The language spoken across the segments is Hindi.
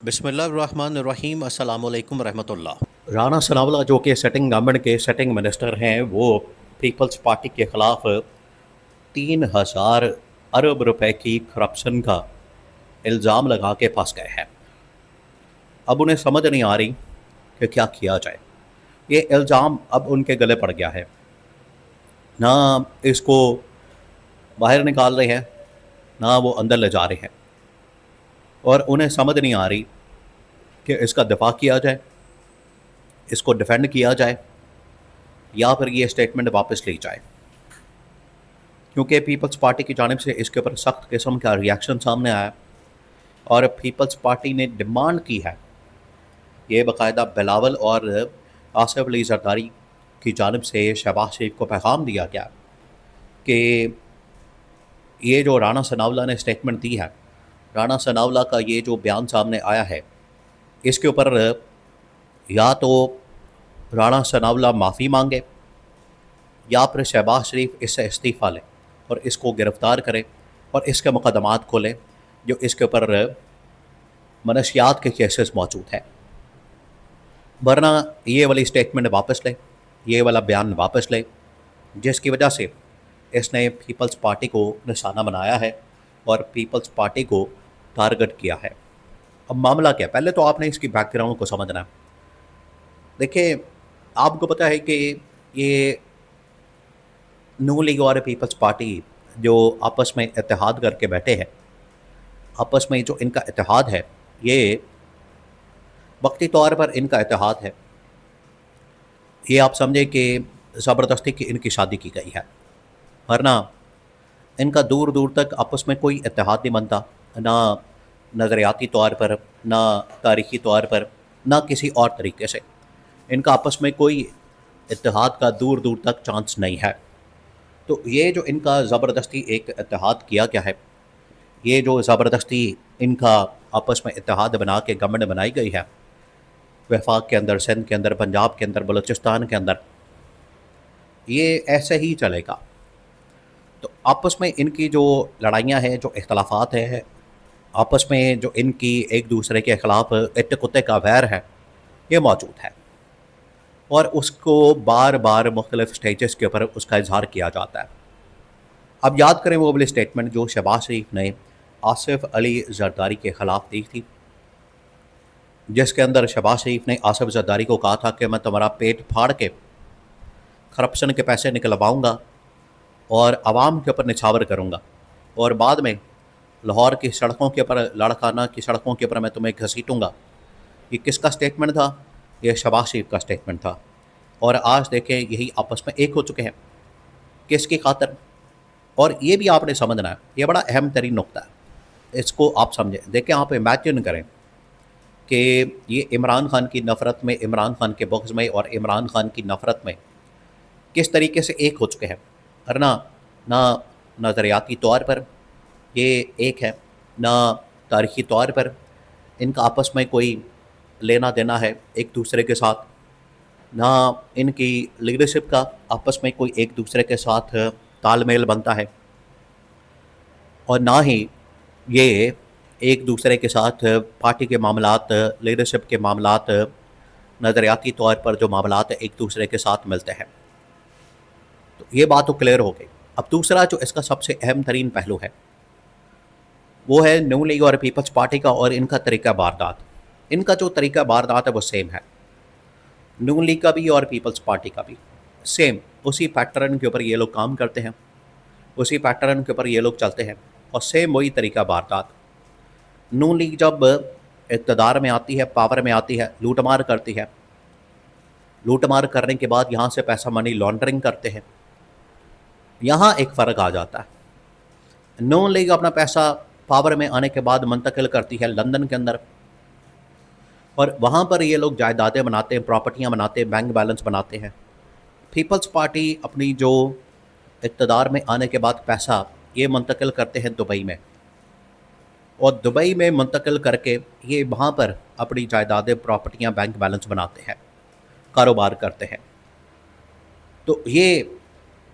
बिस्मिल्लाहिर्रहमानिर्रहीम अस्सलामु अलैकुम रहमतुल्लाह। राणा सनावला जो कि सेटिंग गवर्नमेंट के सेटिंग मिनिस्टर हैं, वो पीपल्स पार्टी के ख़िलाफ़ 3,000 अरब रुपए की करप्शन का इल्ज़ाम लगा के फंस गए हैं। अब उन्हें समझ नहीं आ रही कि क्या किया जाए। ये इल्ज़ाम अब उनके गले पड़ गया है। ना इसको बाहर निकाल रहे हैं, ना वो अंदर ले जा रहे हैं, और उन्हें समझ नहीं आ रही कि इसका दिफा किया जाए, इसको डिफेंड किया जाए, या फिर ये स्टेटमेंट वापस ली जाए। क्योंकि पीपल्स पार्टी की जानिब से इसके ऊपर सख्त किस्म का रिएक्शन सामने आया और पीपल्स पार्टी ने डिमांड की है, ये बाकायदा बिलावल और आसिफ अली जरदारी की जानिब से शहबाज शरीफ को पैगाम दिया गया कि ये जो राणा सनावला ने स्टेटमेंट दी है, राणा सनावला का ये जो बयान सामने आया है, इसके ऊपर या तो राणा सनावला माफ़ी मांगे या फिर शहबाज शरीफ इससे इस्तीफ़ा लें और इसको गिरफ़्तार करें और इसके मुकदमात खोलें जो इसके ऊपर मनशियात के केसेस मौजूद हैं। वरना ये वाली स्टेटमेंट वापस लें, ये वाला बयान वापस लें, जिसकी वजह से इसने पीपल्स पार्टी को निशाना बनाया है और पीपल्स पार्टी को टारगेट किया है। अब मामला क्या है, पहले तो आपने इसकी बैकग्राउंड को समझना है। देखिए, आपको पता है कि ये नून लीग और पीपल्स पार्टी जो आपस में इत्तेहाद करके बैठे हैं, आपस में जो इनका इत्तेहाद है, ये वक्ती तौर पर इनका इत्तेहाद है। ये आप समझे कि ज़बरदस्ती की इनकी शादी की गई है, वरना इनका दूर दूर तक आपस में कोई इत्तेहाद नहीं बनता, ना नज़रियाती तौर पर, ना तारीख़ी तौर पर, ना किसी और तरीके से। इनका आपस में कोई इत्तेहाद का दूर दूर तक चांस नहीं है। तो ये जो इनका ज़बरदस्ती एक इत्तेहाद किया गया है, ये जो ज़बरदस्ती इनका आपस में इत्तेहाद बना के गवर्नमेंट बनाई गई है, वफाक के अंदर, सिंध के अंदर, पंजाब के अंदर, बलूचिस्तान के अंदर, ये ऐसे ही चलेगा। तो आपस में इनकी जो लड़ाइयाँ हैं, जो इख्तलाफात हैं, आपस में जो इनकी एक दूसरे के ख़िलाफ़ इट्टे कुत्ते का वैर है, ये मौजूद है और उसको बार बार मुख्तलिफ़ स्टेजेस के ऊपर उसका इजहार किया जाता है। अब याद करें वो वाली स्टेटमेंट जो शहबाज शरीफ ने आसिफ अली जरदारी के ख़िलाफ़ दी थी, जिसके अंदर शहबाज शरीफ ने आसिफ जरदारी को कहा था कि मैं तुम्हारा पेट फाड़ के करप्शन के पैसे निकलवाऊँगा और आवाम के ऊपर निछावर करूँगा, और बाद में लाहौर की सड़कों के ऊपर, लाड़काना की सड़कों के ऊपर मैं तुम्हें घसीटूँगा। ये किसका स्टेटमेंट था? ये शहबाज शरीफ का स्टेटमेंट था। और आज देखें, यही आपस में एक हो चुके हैं। किसकी खातर? और ये भी आपने समझना है, ये बड़ा अहम तरीन नुक्ता है, इसको आप समझें। देखें, आप इमेजिन करें कि ये इमरान खान की नफ़रत में, इमरान खान के बुग़्ज़ में और इमरान खान की नफ़रत में किस तरीके से एक हो चुके हैं। वरना ना नज़रियाती तौर पर ये एक है, ना तारीख़ी तौर पर इनका आपस में कोई लेना देना है एक दूसरे के साथ, ना इनकी लीडरशिप का आपस में कोई एक दूसरे के साथ तालमेल बनता है, और ना ही ये एक दूसरे के साथ पार्टी के मामलात, लीडरशिप के मामलात, नज़रियाती तौर पर जो मामलात एक दूसरे के साथ मिलते हैं। तो ये बात तो क्लियर हो गई। अब दूसरा जो इसका सबसे अहम तरीन पहलू है, वो है नून लीग और पीपल्स पार्टी का और इनका तरीका वारदात। इनका जो तरीका वारदात है वो सेम है, नून लीग का भी और पीपल्स पार्टी का भी सेम। उसी पैटर्न के ऊपर ये लोग काम करते हैं, उसी पैटर्न के ऊपर ये लोग चलते हैं, और सेम वही तरीका वारदात। नून लीग जब इक़्तिदार में आती है, पावर में आती है, लूटमार करती है, लूटमार करने के बाद यहाँ से पैसा मनी लॉन्ड्रिंग करते हैं। यहाँ एक फ़र्क आ जाता है। नून लीग अपना पैसा पावर में आने के बाद मुंतकिल करती है लंदन के अंदर, और वहाँ पर ये लोग जायदादें बनाते हैं, प्रॉपर्टियाँ बनाते हैं, बैंक बैलेंस बनाते हैं। पीपल्स पार्टी अपनी जो इक़्तिदार में आने के बाद पैसा ये मुंतकिल करते हैं दुबई में, और दुबई में मुंतकिल करके ये वहाँ पर अपनी जायदादें, प्रॉपर्टियाँ, बैंक बैलेंस बनाते हैं, कारोबार करते हैं। तो ये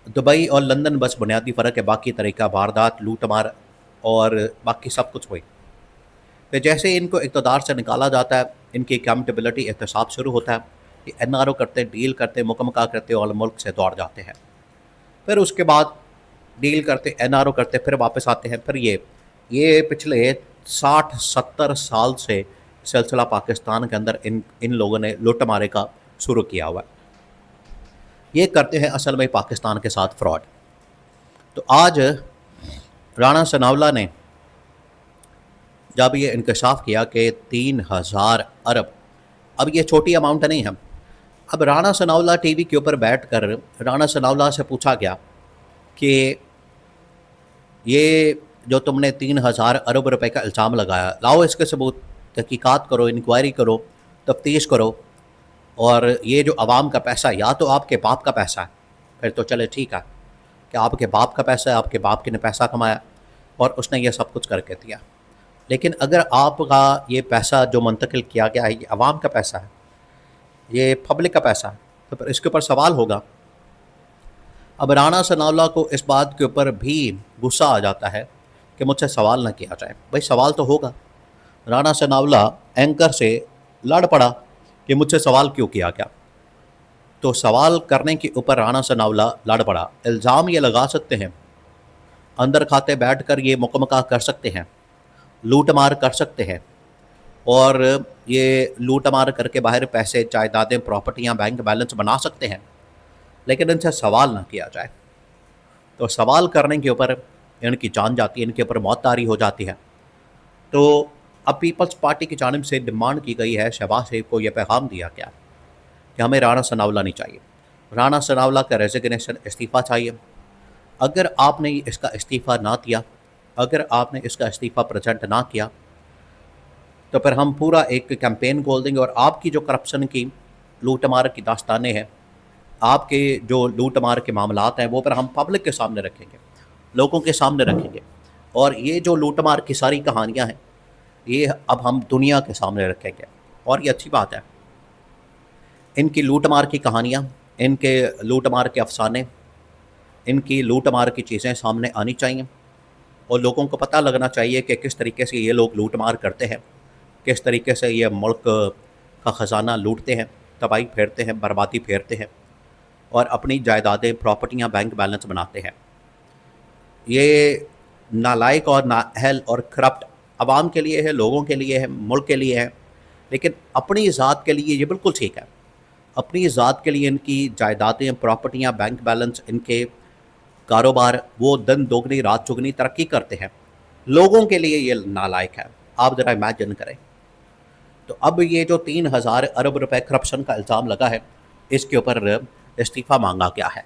दुबई और लंदन बस बुनियादी फ़र्क है, बाकी तरीका वारदात, लूटमार और बाकी सब कुछ वही। फिर जैसे ही इनको इक़्तिदार से निकाला जाता है, इनकी अकाउंटेबिलिटी एहतसाब शुरू होता है कि NRO करते, डील करते, मुकमका करते और मुल्क से दौड़ जाते हैं। फिर उसके बाद डील करते, NRO करते, फिर वापस आते हैं। फिर ये पिछले 60-70 साल से सिलसिला पाकिस्तान के अंदर इन लोगों ने लुट मारे का शुरू किया हुआ है। ये करते हैं असल में पाकिस्तान के साथ फ्रॉड। तो आज राणा सनाउल्लाह ने जब ये इंकशाफ किया कि 3000 अरब, अब ये छोटी अमाउंट नहीं है। अब राणा सनाउल्लाह टीवी के ऊपर बैठकर राणा सनाउल्लाह से पूछा गया कि ये जो तुमने 3000 अरब रुपए का इल्ज़ाम लगाया, लाओ इसके सबूत, तहकीकात करो, इंक्वायरी करो, तफ्तीश करो, और ये जो आवाम का पैसा या तो आपके बाप का पैसा है, फिर तो चले ठीक है कि आपके बाप का पैसा है, आपके बाप ने पैसा कमाया और उसने ये सब कुछ करके दिया। लेकिन अगर आपका ये पैसा जो मुंतकिल किया गया है ये आवाम का पैसा है, ये पब्लिक का पैसा है, तो फिर इसके ऊपर सवाल होगा। अब राणा सनाउल्लाह को इस बात के ऊपर भी गुस्सा आ जाता है कि मुझसे सवाल ना किया जाए। भाई सवाल तो होगा। राणा सनाउल्लाह एंकर से लड़ पड़ा कि मुझसे सवाल क्यों किया गया। तो सवाल करने के ऊपर राणा सनाउल्लाह लड़ पड़ा। इल्ज़ाम ये लगा सकते हैं, अंदर खाते बैठ कर ये मुकमका कर सकते हैं, लूट मार कर सकते हैं, और ये लूट मार करके बाहर पैसे, जायदादें, प्रॉपर्टियां, बैंक बैलेंस बना सकते हैं, लेकिन इनसे सवाल ना किया जाए। तो सवाल करने के ऊपर इनकी जान जाती है, इनके ऊपर मौत तारी हो जाती है। तो अब पीपल्स पार्टी की जानिब से डिमांड की गई है, शहबाज शरीफ को यह पैगाम दिया गया कि हमें राणा सनाउल्लाह नहीं चाहिए, राणा सनाउल्लाह का रेजिग्नेशन, इस्तीफ़ा चाहिए। अगर आपने इसका इस्तीफ़ा ना दिया, अगर आपने इसका इस्तीफ़ा प्रेजेंट ना किया, तो फिर हम पूरा एक कैंपेन खोल देंगे और आपकी जो करप्शन की, लूट मार की दास्तानें हैं, आपके जो लूट मार के मामलात हैं, वो पर हम पब्लिक के सामने रखेंगे, लोगों के सामने रखेंगे। और ये जो लूट मार की सारी कहानियाँ हैं, ये अब हम दुनिया के सामने रखेंगे। और ये अच्छी बात है, इनकी लूट मार की कहानियाँ, इनके लूट मार के अफसाने, इनकी लूट मार की चीज़ें सामने आनी चाहिए और लोगों को पता लगना चाहिए कि किस तरीके से ये लोग लूट मार करते हैं, किस तरीके से ये मुल्क का ख़जाना लूटते हैं, तबाही फेरते हैं, बर्बादी फेरते हैं और अपनी जायदादें, प्रॉपर्टियां, बैंक बैलेंस बनाते हैं। ये नालायक और नाअहल और करप्ट आवाम के लिए है, लोगों के लिए है, मुल्क के लिए है, लेकिन अपनी ज़ात के लिए ये बिल्कुल ठीक है। अपनी ज़ात के लिए इनकी जायदादें, प्रॉपर्टियां, बैंक बैलेंस, इनके कारोबार, वो दिन दोगुनी रात चुगनी तरक्की करते हैं। लोगों के लिए ये नालायक है। आप ज़रा इमेजिन करें। तो अब ये जो 3000 अरब रुपए करप्शन का इल्ज़ाम लगा है, इसके ऊपर इस्तीफ़ा मांगा गया है।